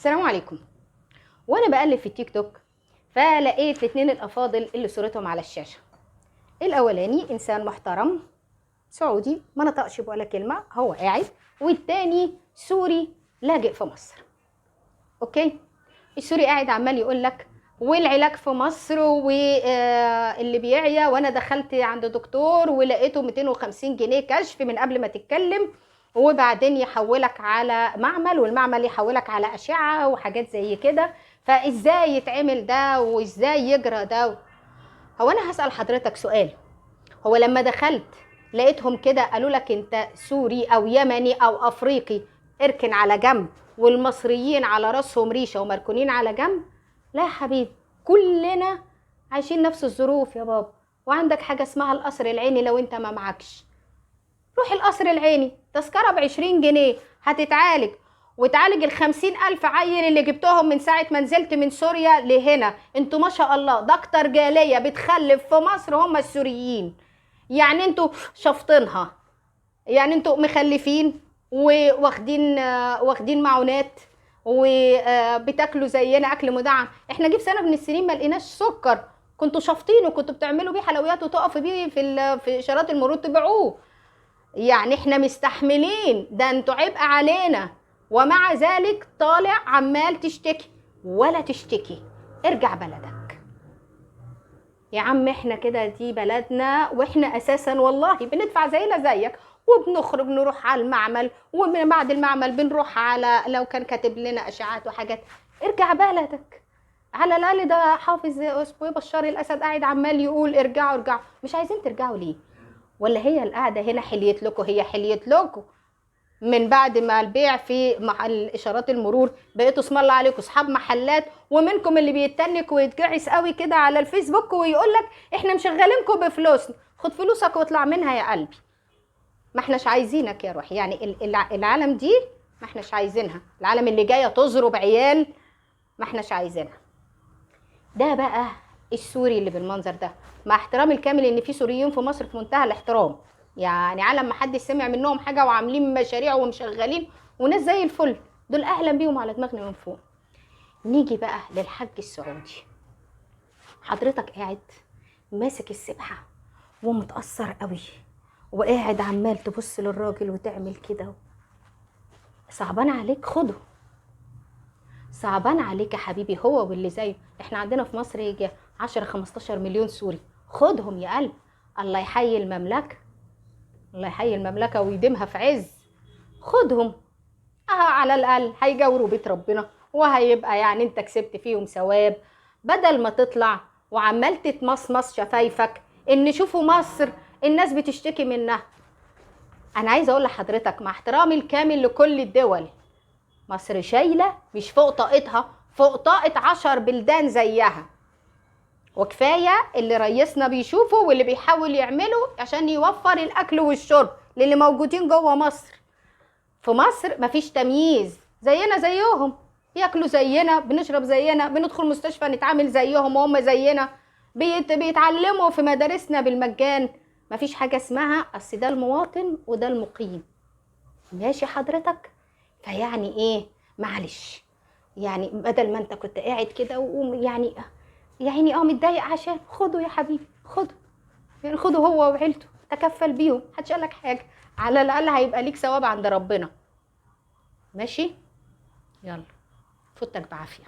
السلام عليكم. وانا بقلب في التيك توك فلقيت الاثنين الافاضل اللي صورتهم على الشاشه. الاولاني انسان محترم سعودي ما نطقش ولا كلمه، هو قاعد، والتاني سوري لاجئ في مصر. اوكي، السوري قاعد عمال يقول لك والعلاج في مصر واللي بيعيا، وانا دخلت عند دكتور ولقيته 250 جنيه كشف من قبل ما تتكلم، وبعدين يحولك على معمل والمعمل يحولك على أشعة وحاجات زي كده. فازاي يتعمل ده وازاي يجرى ده؟ هو انا هسأل حضرتك سؤال، هو لما دخلت لقيتهم كده قالوا لك انت سوري او يمني او افريقي اركن على جنب، والمصريين على راسهم ريشه ومركونين على جنب؟ لا يا حبيبي، كلنا عايشين نفس الظروف يا بابا. وعندك حاجه اسمها القصر العيني، لو انت ما معكش روح القصر العيني، تذكره ب20 جنيه هتتعالج، وتعالج ال50,000 عيل اللي جبتهم من ساعة ما نزلت من سوريا لهنا. انتوا ما شاء الله ده اكتر جالية بتخلف في مصر هم السوريين. يعني انتوا شفطينها، يعني انتوا مخلفين واخدين معونات وبتاكلوا زينا اكل مدعم. احنا جيب سنة من السنين ما لقيناش سكر، كنتوا شافطينه، كنتوا بتعملوا بيه حلويات وتقفوا بيه في اشارات المرور تبيعوه. يعني احنا مستحملين ده، انتوا عبء علينا، ومع ذلك طالع عمال تشتكي. ولا تشتكي، ارجع بلدك يا عم، احنا كده دي بلدنا، واحنا اساسا والله بندفع زينا زيك، وبنخرج نروح على المعمل، ومن بعد المعمل بنروح على لو كان كاتب لنا اشعاعات وحاجات. ارجع بلدك على الاقل. ده حافظ اسمه بشار الاسد قاعد عمال يقول ارجعوا ارجعوا. مش عايزين ترجعوا ليه؟ ولا هي القعده هنا حليت لكم؟ هي حليت لكم من بعد ما البيع في محل اشارات المرور بقيتوا اسم الله عليكم اصحاب محلات، ومنكم اللي بيتنك ويتجعس قوي كده على الفيسبوك ويقول لك احنا مشغلينكم بفلوسنا. خد فلوسك واطلع منها يا قلبي، ما احناش عايزينك يا روحي. يعني العالم دي ما احناش عايزينها، العالم اللي جايه تضرب عيال ما احناش عايزينها. ده بقى السوري اللي بالمنظر ده، مع احترامي الكامل ان في سوريين في مصر في منتهى الاحترام، يعني عالم ما حد سمع منهم حاجه وعاملين مشاريع ومشغلين وناس زي الفل، دول اهلا بيهم على دماغنا من فوق. نيجي بقى للحج السعودي. حضرتك قاعد ماسك السبحه ومتاثر قوي، وقاعد عمال تبص للراجل وتعمل كده، صعبان عليك؟ خده. صعبان عليك يا حبيبي هو واللي زيه. احنا عندنا في مصر يجي 10-15 مليون سوري، خدهم يا قلب. الله يحيي المملكة، الله يحيي المملكة ويديمها في عز. خدهم، على الأقل هيجاوروا بيت ربنا، وهيبقى يعني انت كسبت فيهم ثواب، بدل ما تطلع وعمال تتمصمص شفايفك ان شوفوا مصر الناس بتشتكي منها. انا عايزه اقول لحضرتك مع احترامي الكامل لكل الدول، مصر شايله مش فوق طاقتها، فوق طاقه 10 بلدان زيها. وكفايه اللي رئيسنا بيشوفه واللي بيحاول يعمله عشان يوفر الاكل والشرب للي موجودين جوه مصر. في مصر مفيش تمييز، زينا زيهم، ياكلوا زينا، بنشرب زينا، بندخل مستشفى نتعامل زيهم وهم زينا، بيتعلموا في مدارسنا بالمجان. مفيش حاجه اسمها اصل ده المواطن وده المقيم. ماشي حضرتك؟ فيعني ايه؟ معلش، يعني بدل ما انت كنت قاعد كده ويعني يعني متضايق، عشان خده يا حبيبي، خده، يعني خده هو وعيلته، تكفل بيهم، محدش قالك حاجه، على الاقل هيبقى ليك ثواب عند ربنا. ماشي؟ يلا فوتك بعافيه.